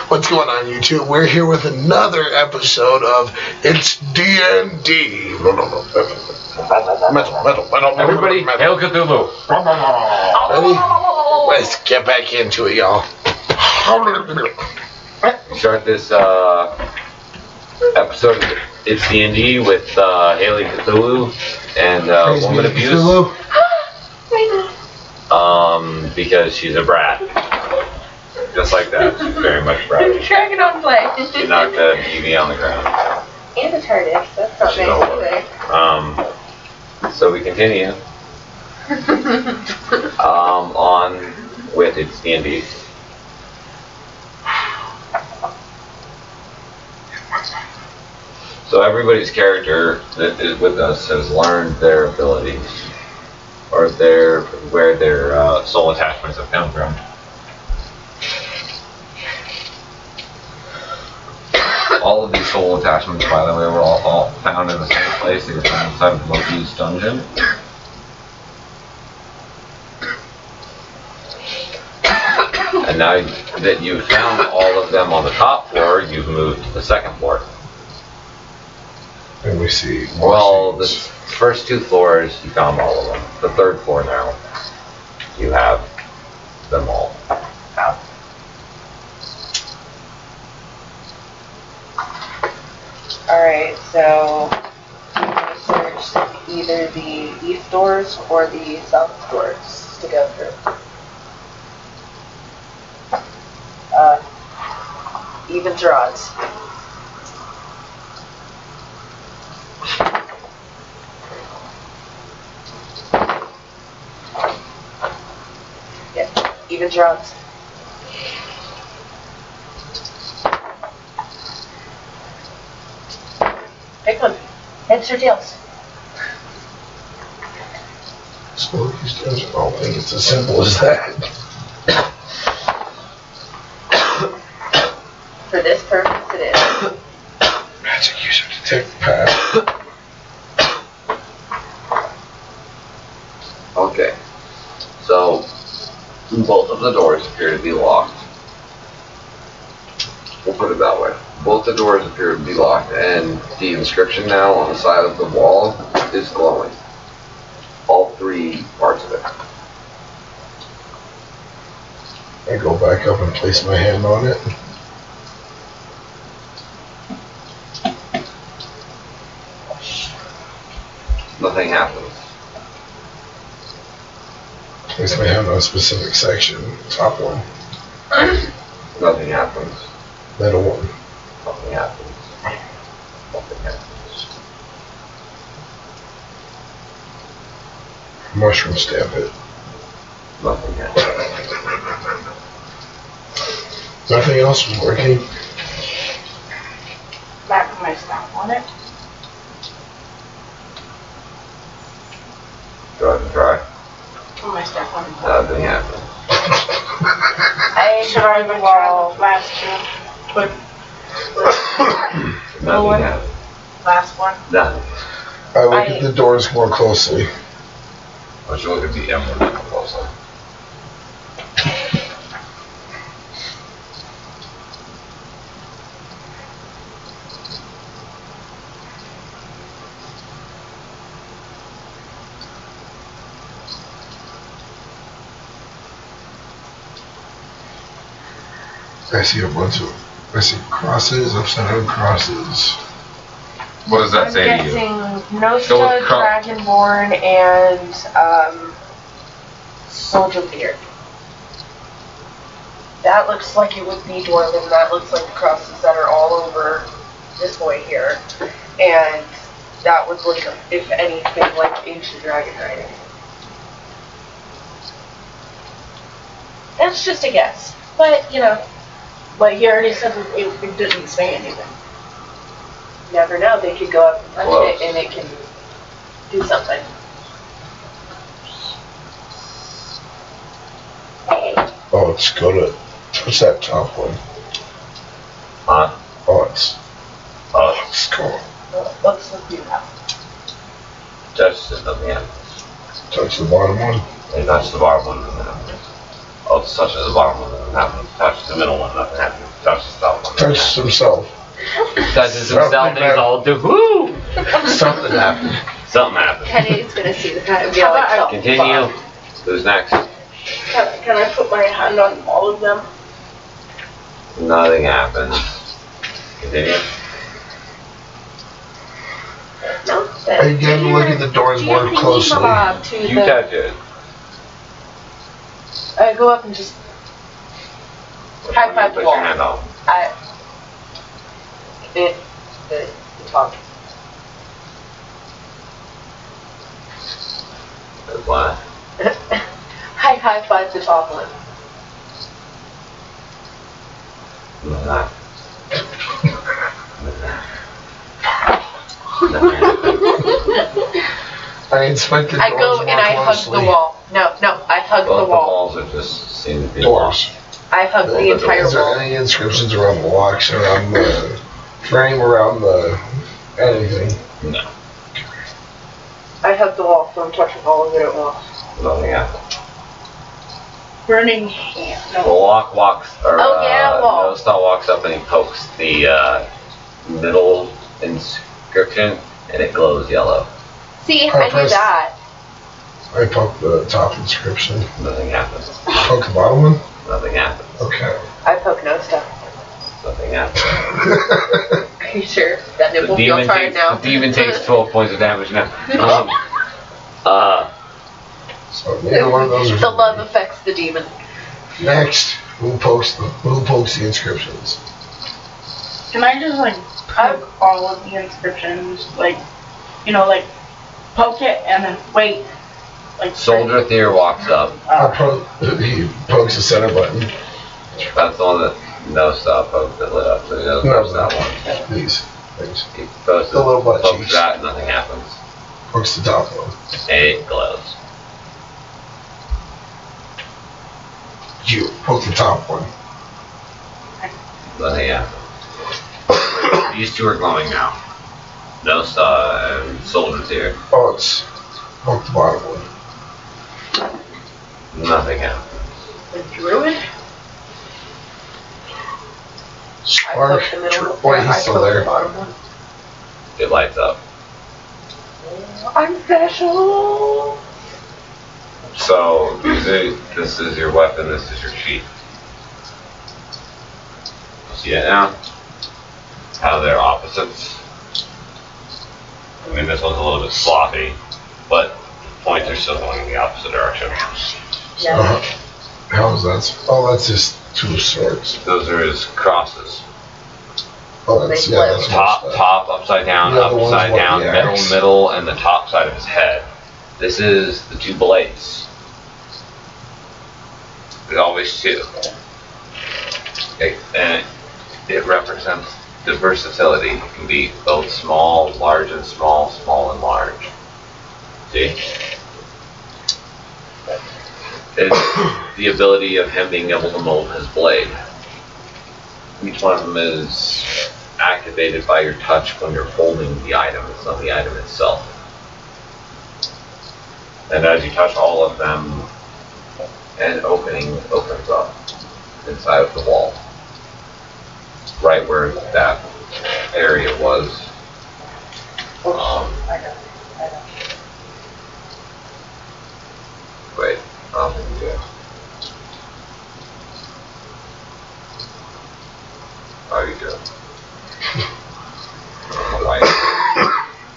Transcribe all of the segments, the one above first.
What's going on, YouTube? We're here with another episode of It's D&D. Everybody, hail Cthulhu. Ready? Let's get back into it, y'all. Start this episode of It's D&D with Haley Cthulhu and Woman Abuse. Because she's a brat. Just like that. She's very much bratty. Dragon on play. She knocked the TV on the ground. And a TARDIS. That's not nice either. So we continue. On with It's D&D. So everybody's character that is with us has learned their abilities, or where their soul attachments have come from. All of these soul attachments, by the way, were all found in the same place. They were found inside of Loki's dungeon. And now that you've found all of them on the top floor, you've moved to the second floor. And we see. Well, the first two floors, you found all of them. The third floor now, you have them all. Alright, so I'm going to search either the east doors or the south doors to go through. Evens or odds? Yeah, evens or odds? Pick one. Heads or tails? Spooky's dungeon. I don't think it's as simple as that. For this purpose, it is. Magic user detect path. Okay. So, both of the doors appear to be locked. We'll put it that way. Both the doors appear to be locked, and the inscription now on the side of the wall is glowing. All three parts of it. I go back up and place my hand on it. Nothing happens. Place my hand on a specific section. Top one. Nothing happens. Middle one. Nothing happens. Nothing happens. Mushroom stamp it. Nothing happens. Nothing else was working. Back with my staff on it. Go ahead and try. Put my staff on it. Nothing happens. I should already been wall last year. But Nothing happens. last one. Nothing. I look at the doors more closely. I should look at the M1 more closely. I see I see crosses, upside down crosses. What does that I'm say to you? guessing Nostra, Dragonborn, and Soldier Beard. That looks like it would be Dwarven. That looks like the crosses that are all over this way here. And that would look, if anything, like ancient dragon writing. That's just a guess. But, you know, like he already said, it didn't say anything. Never know, they could go up and touch it and it can do something. Oh, let's go to. What's that top one? Huh? Oh, it's cool. Let's look through that. Touch just nothing happens. Touch the bottom one. And touch the bottom one. Oh, touch the bottom one, nothing happens. Touch the middle one, nothing happens. Touch the top one. Touches himself. Touches himself and he's all woo! Something happened. Something happened. Kenny's gonna see that and be How like, about oh, Continue. fuck. Who's next? Can I put my hand on all of them? Nothing happens. Continue. No. Again, look at the doors more closely. You touch it. I go up and just high five the Put wall. your hand on. The top. What? High five the top one. Nah. I inspect the doors I go more and I hug closely. the wall. No, I hug Both the wall. walls are just seem to be Doors. I hug the entire Is there wall. any inscriptions around the locks, around the frame, around the anything? No. I hug the wall, so I'm touching all of it at once. Nothing happens. Burning hand. The lock walks, or Oh, yeah, wall. Nostal walks up and he pokes the middle inscription and it glows yellow. See, I I knew pressed- that. I poke the top inscription. Nothing happens. Poke the bottom one? Nothing happens. Okay. I poke no stuff. Nothing happens. Are you sure? That nipple feels hard now. The demon takes 12 points of damage now. So neither one of those are. The love affects the demon. Next, who pokes the inscriptions? Can I just like poke all of the inscriptions, like, you know, like poke it and then wait, like Soldier Theer walks up. He pokes the center button. That's the one that Nostal poked that lit up, so he doesn't No, touch that one. These things. He pokes The little butt pokes cheeks. that and nothing happens. Pokes the top one. It glows. You poke the top one. Nothing happens. These two are glowing now. Nostal and Soldier Theer. Oh, it's poke the bottom one. Nothing happens. The druid? Spark. I poke the middle. Wait, I he's still poke there. the bottom one. It lights up. I'm special. So, this is your weapon, this is your sheath. See it now? How they're opposites. I mean, this one's a little bit sloppy, but the points are still going in the opposite direction. So, how is that? Oh, that's just two swords. Those are his crosses. Oh, that's, They yeah, flip. that's Top, upside down, The other one's upside what, down, the middle, axe? middle, and the top side of his head. This is the two blades. There's always two. Okay, and it represents the versatility. It can be both small, large, and small, small, and large. See? It's the ability of him being able to mold his blade. Each one of them is activated by your touch when you're holding the item. It's not the item itself. And as you touch all of them, an opening opens up inside of the wall. Right where that area was. Wait, I'll do it. How you doing?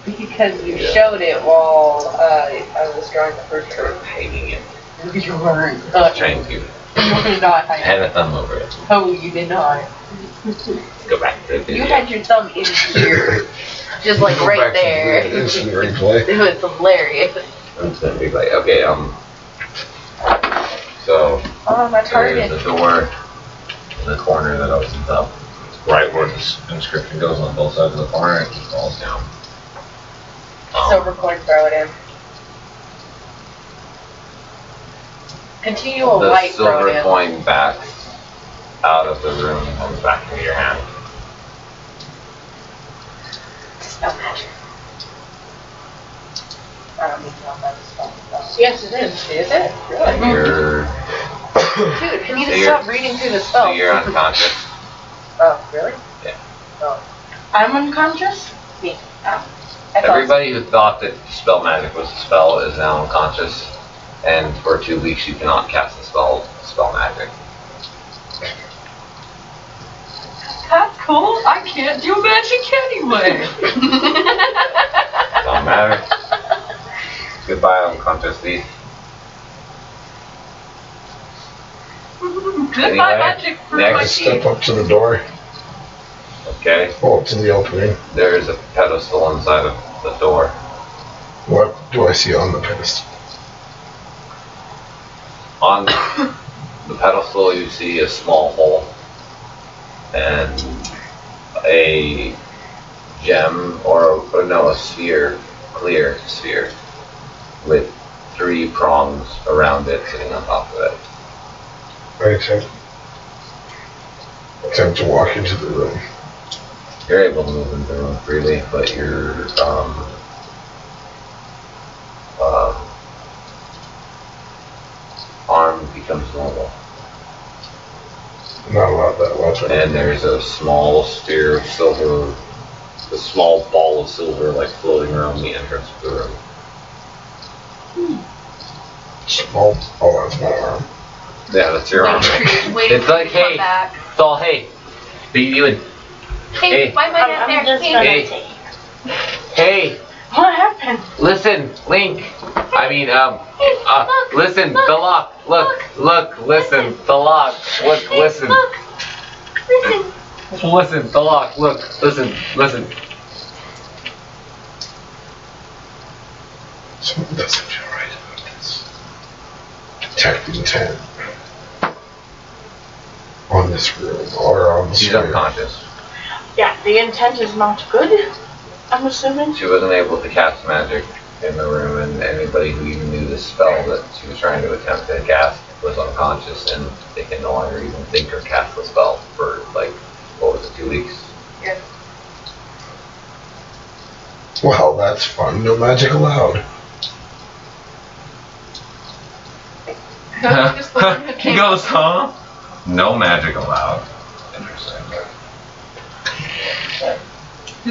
Because you showed it while I was drawing the first You're card. painting it. You weren't. Trying to Not. have a thumb over it. Oh, you did not. Go back to the video. You had your thumb in here. Just like Go right back to there. the instant replay. It was hilarious. I'm gonna be like, okay, so Oh, my there's target. the door in the corner that opens up. Right where this inscription goes on both sides of the corner, it just falls down. Silver coin, throw it in. Continual The light throw silver it in. coin backs out of the room and comes back into your hand. Spell magic. I don't need to know about the spell. Yes, it is. Is it? And Really? you're Dude, you need to So stop reading through the spell. So you're unconscious. Oh, really? Yeah. Oh. I'm unconscious? Me. Oh. I thought Everybody who thought that spell magic was a spell is now unconscious, and for 2 weeks you cannot cast the spell magic. That's cool. I can't do magic anyway. Don't matter. Goodbye, unconscious thief. Goodbye, Anyway, magic for next my Step teeth. up to the door. Okay, Go up to the opening. there is a pedestal inside of the door. What do I see on the pedestal? On the pedestal, you see a small hole and a gem, or no, a sphere, clear sphere, with 3 prongs around it sitting on top of it. I attempt to walk into the room. You're able to move into the room freely, but your arm becomes normal. I'm not allowed that weapon. And there's a small sphere of silver, a small ball of silver, like floating around the entrance of the room. Small. Oh, that's my arm. Yeah, that's your arm. Waiting It's for like, you to come hey, back. it's all, hey, what are you doing? Hey, Hey. why am I not I'm there? just Hey. gonna Hey. take. Hey, What happened? listen, Link. I mean, look, listen, look, the lock. Look, listen, the lock. Look, Hey, listen. Look. Listen. Listen, the lock. Look, listen. Something doesn't feel right about this. Detect intent. On this room, or on the She's sphere. unconscious. Yeah, the intent is not good, I'm assuming. She wasn't able to cast magic in the room, and anybody who even knew the spell that she was trying to attempt to cast was unconscious, and they can no longer even think or cast the spell for, like, what was it, 2 weeks? Yeah. Well, that's fun. No magic allowed. Just look at the He goes, huh? No magic allowed. Interesting.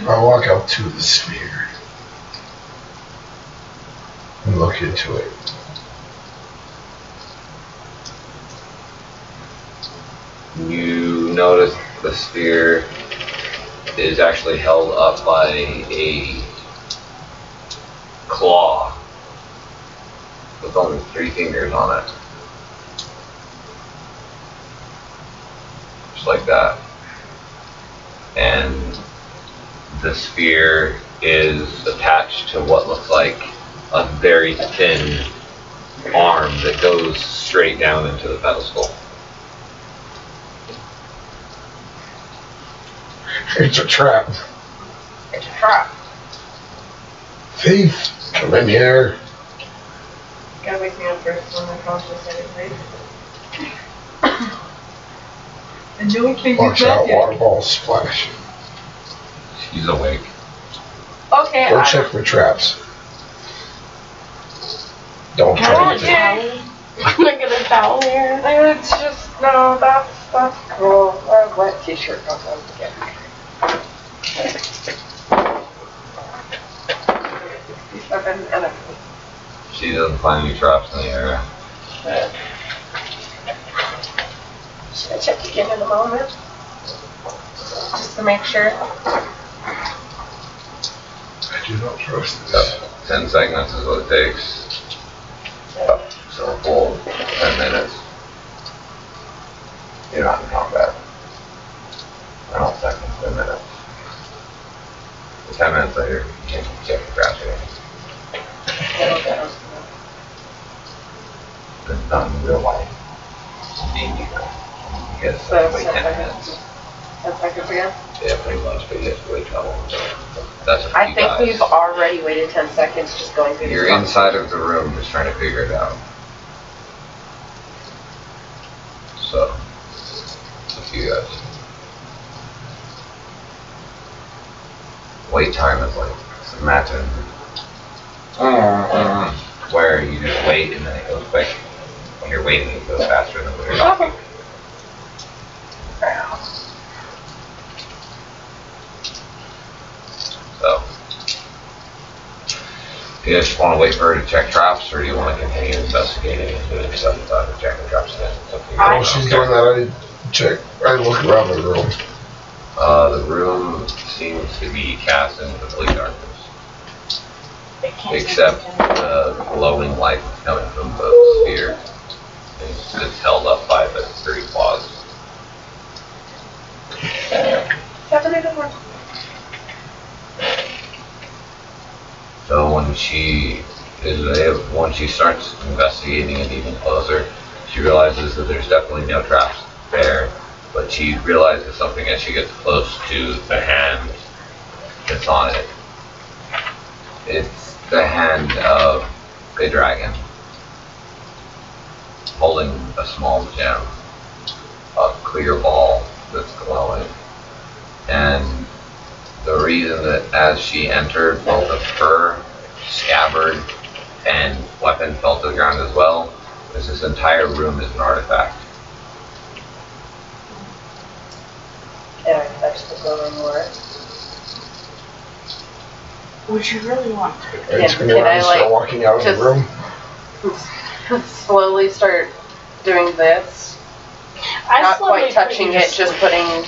I walk out to the sphere and look into it. You notice the sphere is actually held up by a claw with only 3 fingers on it. Just like that. And the sphere is attached to what looks like a very thin arm that goes straight down into the pedestal. It's a trap. It's a trap. Thief, come in here. Gotta wake me up first when I'm conscious anyway. And no one can Watch out, water balls splash. She's awake. Okay, Go check for traps. Don't Can I try get to a towel? Can I get a towel here? It's just, no, that's cool. A wet t-shirt, don't forget. She doesn't find any traps in the area. Just gonna check again in a moment. Just to make sure. I do not trust this. 10 seconds is what it takes. So a full 10 minutes. You're not in combat. Not seconds, 10 minutes. 10 minutes later, you can't check the traps again. It's not in real life. Because So, wait 10 minutes. 10 seconds again? Yeah, pretty much, but you have to wait trouble. So that's what I you think guys. we've already waited 10 seconds just going through You're this inside of the room just trying to figure it out. So, it's up to you guys. Wait time is like, imagine where you just wait and then it goes quick. When you're waiting, it goes faster than when you're You just want to wait for her to check traps, or do you want to continue investigating and doing stuff without her checking traps again? While she's doing that, I look around the room. The room seems to be cast into complete darkness. Except the glowing light coming from the sphere. It's held up by the 3 claws. So when she starts investigating it even closer, she realizes that there's definitely no traps there, but she realizes something as she gets close to the hand that's on it. It's the hand of a dragon holding a small gem, a clear ball that's glowing. And the reason that as she entered, both of her scabbard and weapon fell to the ground as well, is this entire room is an artifact. Can I touch the glowing orb? Would you really want to? I turn around and start walking out of the room. Slowly start doing this. Not quite touching it, just putting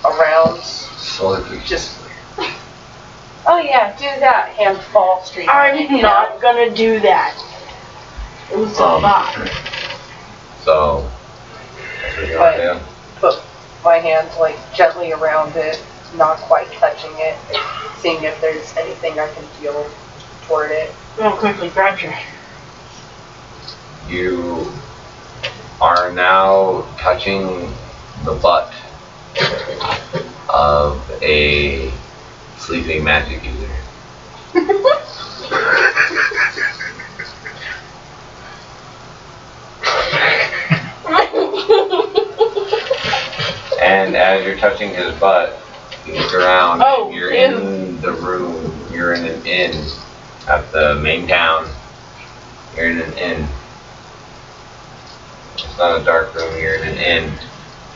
around. Slowly. Just. Oh yeah, do that. Hand fall straight. I'm not gonna do that. It was a lot. So, that's what you want to do? Put my hand like gently around it, not quite touching it, seeing if there's anything I can feel toward it. Real quickly, grab your. You are now touching the butt of a sleeping magic user. And as you're touching his butt, you look around, you're in the room, you're in an inn at the main town. You're in an inn. It's not a dark room, you're in an inn.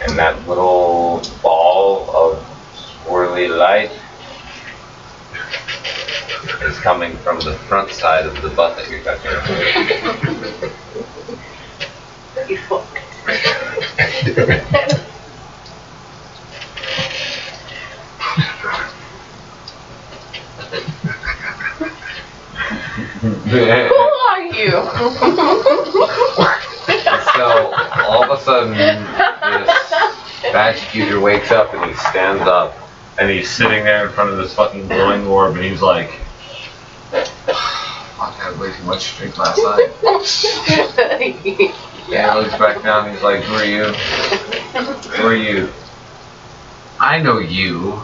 And that little ball of swirly light is coming from the front side of the butt that you're touching. You fuck. Who are you? So all of a sudden, this magic user wakes up and he stands up and he's sitting there in front of this fucking glowing orb and he's like, "Fuck, I had way too much to drink last night." Yeah, he looks back down and he's like, "Who are you? Who are you?" "I know you."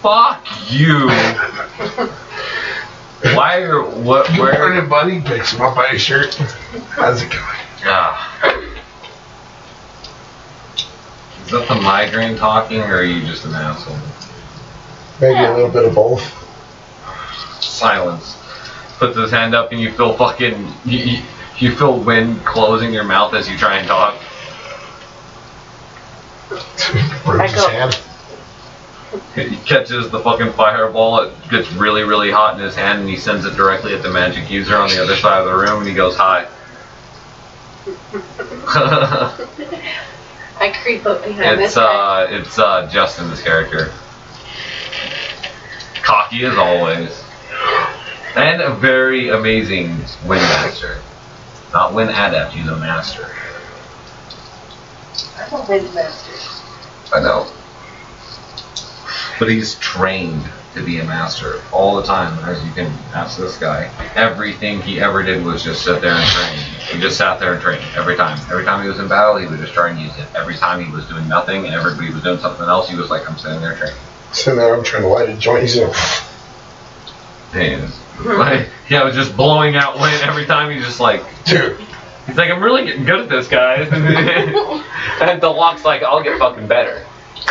"Fuck you." Why or what? Good Where? morning, buddy. Picks him up by his shirt. How's it going? Is that the migraine talking, or are you just an asshole? Maybe a little bit of both. Silence. Puts his hand up, and you feel fucking. You feel wind closing your mouth as you try and talk. Rubs his hand. He catches the fucking fireball, it gets really, really hot in his hand, and he sends it directly at the magic user on the other side of the room, and he goes, "Hi." I creep up behind this guy. It's Justin's character. Cocky as always. And a very amazing wind master. Not wind adept, he's a master. I'm a wind master. I know. But he's trained to be a master all the time, as you can ask this guy. Everything he ever did was just sit there and train. He just sat there and trained every time. Every time he was in battle, he would just try and use it. Every time he was doing nothing and everybody was doing something else, he was like, "I'm sitting there training." Sitting there, I'm trying to light a joint. He's like, And like, yeah, it was just blowing out wind every time. He's just like, dude. He's like, "I'm really getting good at this, guys." And the lock's like, "I'll get fucking better."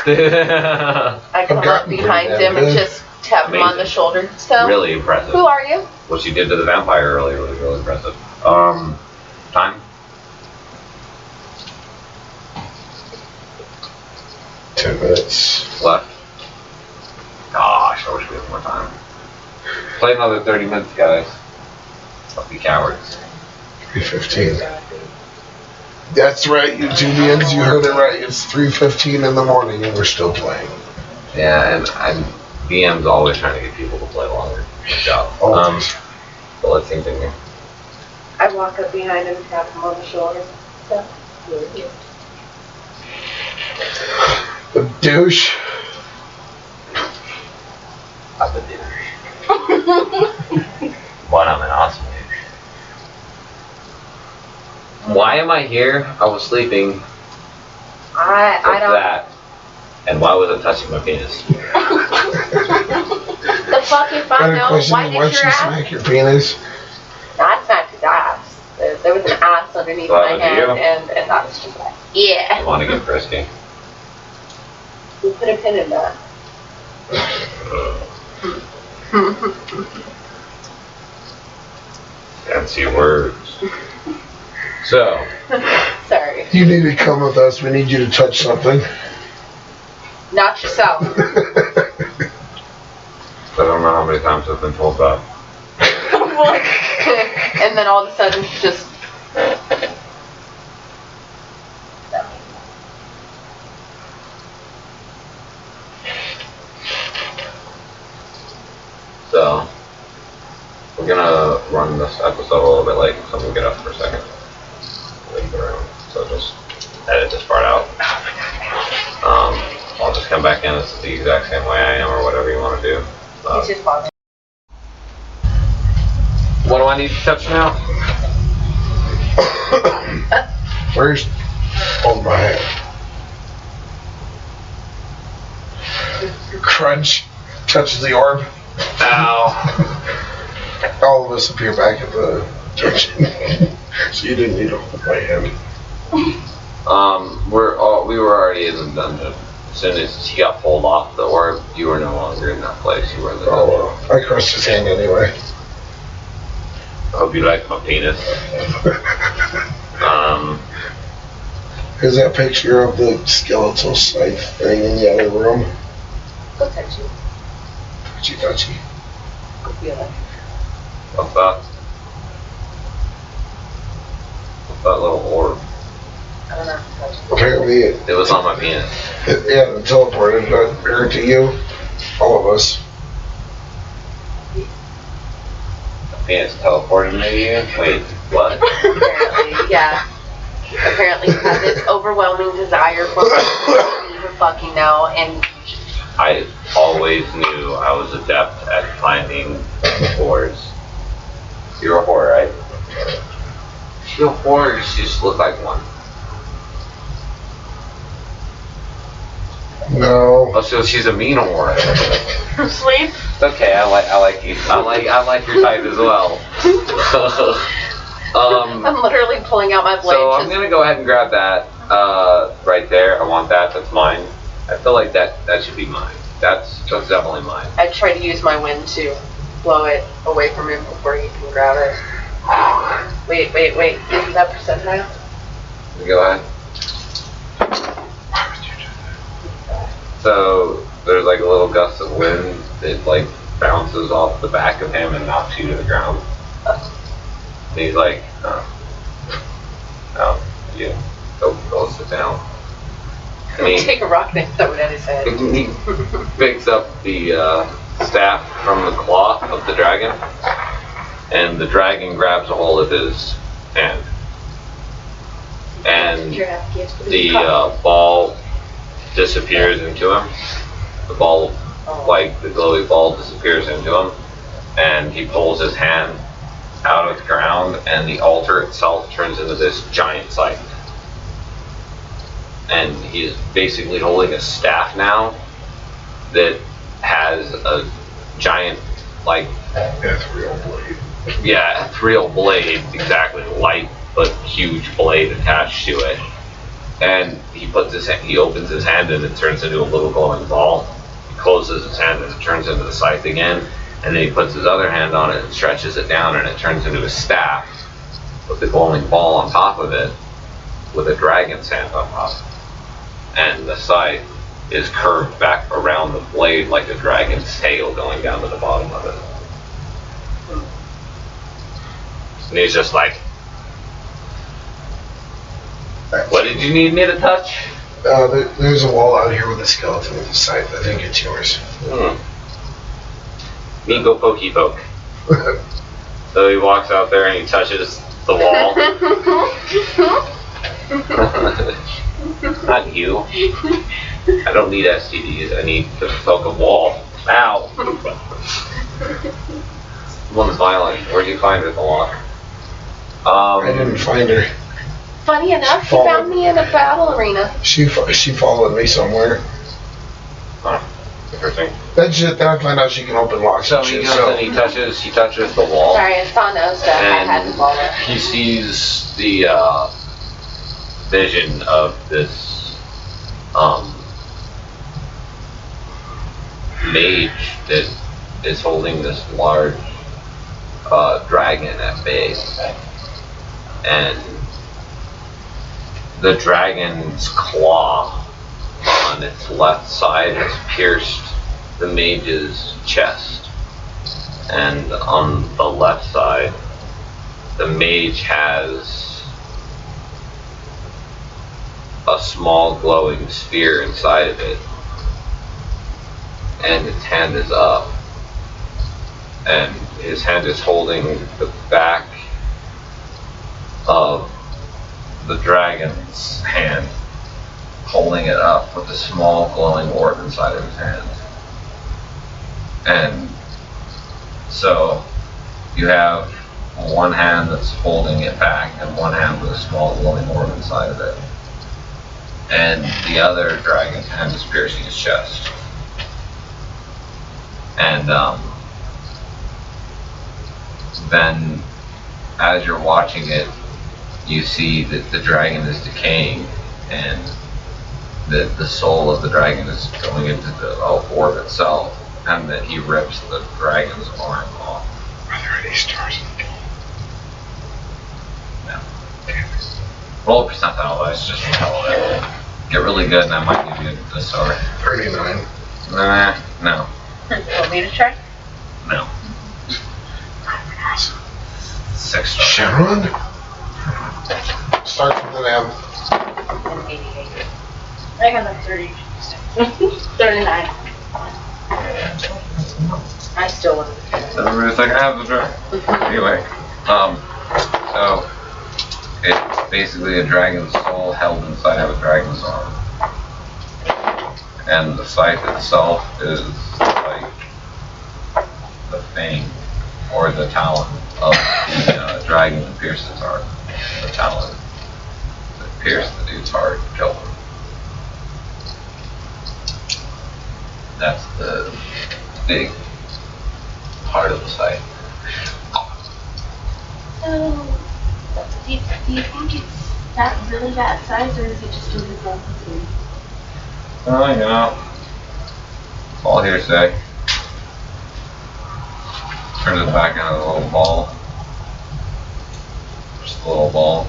I come up behind him and just tap him on the shoulder. So, really impressive. Who are you? What she did to the vampire earlier was really impressive. Time? 10 minutes. Left. Gosh, I wish we had more time. Play another 30 minutes, guys. Don't be cowards. 3:15. That's right, you Julians, you heard it right. It's 3:15 in the morning and we're still playing. Yeah, and DM's always trying to get people to play longer. Good job. Always. But let's continue. I walk up behind him, tap him on the shoulder. So, The douche. I'm a douche. But I'm an awesome douche. Why am I here? I was sleeping. I What's don't. that? And why was it touching my penis? The fuck if I Better know? question Why than did why'd your you ass? smack your penis? I smacked his ass. There was an ass underneath Well, my do hand, you? and that's just like, I yeah. want to get frisky. We put a pin in that. Fancy words. So, Sorry. You need to come with us. We need you to touch something. Not yourself. I don't know how many times I've been told that. And then all of a sudden, just. So, we're gonna run this episode a little bit late, so we'll get up for a second. Leave the room. So just edit this part out. I'll just come back in. It's the exact same way I am, or whatever you want to do. He's just bothering. What do I need to touch now? Where's on my hand? Crunch touches the orb. Ow. All of us appear back at the kitchen. So you didn't need to hold my hand. We were already in the dungeon. As soon as he got pulled off the orb, you were no longer in that place. You were in the dungeon. Oh, well. I crushed his hand anyway. I hope you like my penis. Here's that picture of the skeletal scythe thing in the other room. Go touch you. Touchy touchy. Go feel it. What's that? What's that little orb? I don't know. Touch it. Apparently It was on my penis. it teleported, but her to you, all of us. My penis teleported me to you? Wait, what? Apparently, yeah. Apparently, you have this overwhelming desire for what you even fucking know, and I always knew I was adept at finding whores. You're a whore, right? You're a whore, you just look like one. No. Oh, so she's a mean whore. Sleep. It's okay, I like you. I like your type as well. I'm literally pulling out my blade. So I'm gonna go ahead and grab that right there. I want that. That's mine. I feel like that should be mine. That's definitely mine. I try to use my wind to blow it away from him before he can grab it. Wait. Isn't that percentile? Go ahead. Why would you do that? So there's like a little gust of wind that like bounces off the back of him and knocks you to the ground. And he's like, you go sit down. And he, Take a rock and throw it at his head. he picks up the staff from the claw of the dragon, and the dragon grabs a hold of his hand. And the ball disappears into him. The ball, like the glowy ball, disappears into him, and he pulls his hand out of the ground, and the altar itself turns into this giant scythe. And he's basically holding a staff now that has a giant, like, Ethereal blade. yeah, ethereal blade, exactly, light but huge blade attached to it. And he opens his hand and it turns into a little glowing ball. He closes his hand and it turns into the scythe again. And then he puts his other hand on it and stretches it down and it turns into a staff with the glowing ball on top of it with a dragon's hand on top. And the scythe is curved back around the blade like a dragon's tail going down to the bottom of it. And he's just like, what did you need me to touch? There's a wall out here with a skeleton at the site. I think it's yours. Me go pokey poke. So he walks out there and he touches the wall. Not you. I don't need STDs. I need to poke a wall. Ow. Woman's violent. Where'd you find her, the lock? I didn't find her. Funny enough, she found me in a battle arena. She followed me somewhere. Huh. Interesting. Then I find out she can open locks. So he goes and he touches the wall. Sorry, I saw no stuff. I hadn't followed. He sees the vision of this mage that is holding this large dragon at bay, and the dragon's claw on its left side has pierced the mage's chest, and on the left side the mage has a small glowing sphere inside of it, and its hand is up, and his hand is holding the back of the dragon's hand, holding it up with a small glowing orb inside of his hand. And so you have one hand that's holding it back and one hand with a small glowing orb inside of it. And the other dragon's hand is piercing his chest. And then as you're watching it, you see that the dragon is decaying, and the soul of the dragon is going into the orb itself, and that he rips the dragon's arm off. Are there any stars in the game? No. Roll a percentile, it's just get really good, and I might give you the star. 39. Nah, no. Want me to try? No. Awesome. 6 stars. Sharon? Start with an M. I got like 30. 39. I still wasn't. Everybody's like, I have the dragon. Anyway, so it's basically a dragon's soul held inside of a dragon's arm. And the scythe itself is like the fang or the talon of the dragon that pierced its heart. The talon that pierced the dude's heart and killed him. That's the big part of the site. So, do you think it's that really that size, or is it just a resemblance? Well, you know, it's all hearsay. Turns it back into a little ball. Just a little ball.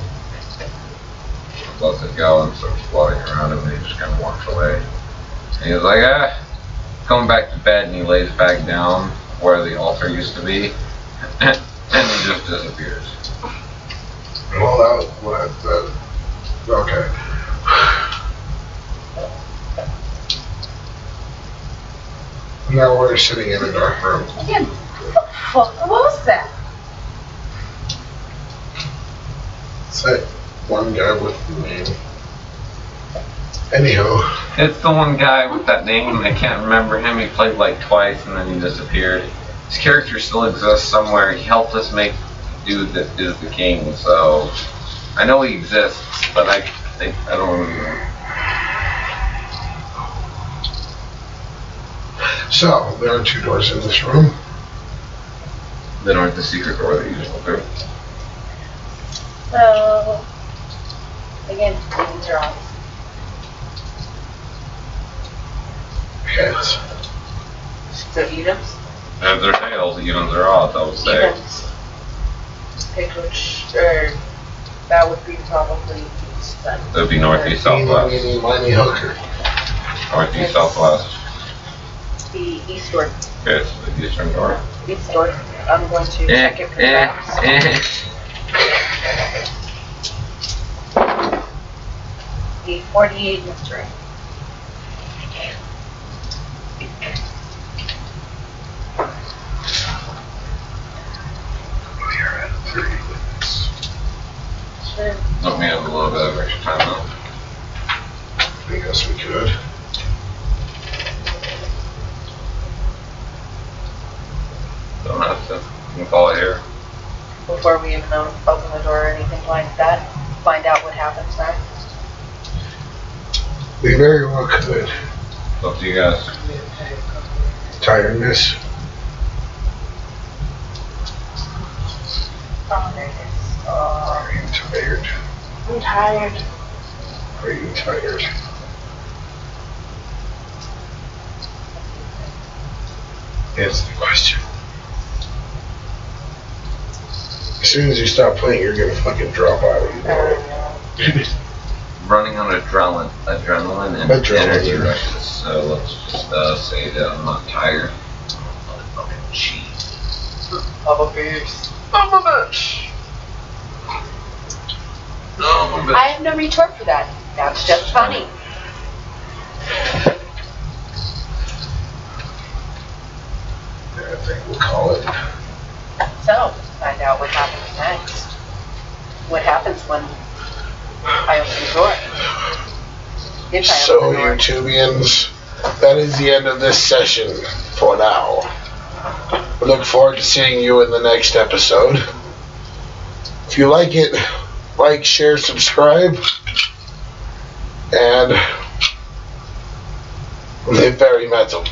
Lets it go and starts floating around him, and he just kind of walks away. And he's like, going back to bed, and he lays back down where the altar used to be, and he just disappears. Well, okay. Now we're sitting in a dark room. Again, what the fuck was that? It's that one guy with the name. Anywho. It's the one guy with that name. I can't remember him. He played like twice and then he disappeared. His character still exists somewhere. He helped us make the dude that is the king, so I know he exists, but I don't remember. So, there are 2 doors in this room. That aren't the secret door that you just went through. So, again, these are off. Heads. So items? If they're tails, evens are odds, I would say. Items. Pick which, or that would be probably east then. That would be northeast, Meeny, southwest. meeny, miny, hooker. Northeast, southwest. The eastward. Okay, so the eastern door. East door. I'm going to check it for that. The 48 Midrow. We are at 30 minutes. Sure. Let me have a little bit of extra time though. I guess we could. Don't have to. You can call it here. Before we even open the door or anything like that, find out what happens next. We very well could. It's up to you guys. Tiredness. Are you tired? I'm tired. Are you tired? Answer the question. As soon as you stop playing, you're gonna fucking drop out of it. Running on adrenaline and energy rushes. So let's just say that I'm not tired. Motherfucking cheese. I'm a beast. I'm a bitch. No, I'm a bitch. I have no retort for that. That's just funny. I think we'll call it. So, find out what happens next. What happens when I open the door? If I So, open the door. YouTubians, that is the end of this session for now. We look forward to seeing you in the next episode. If you like it, like, share, subscribe, and live very metal.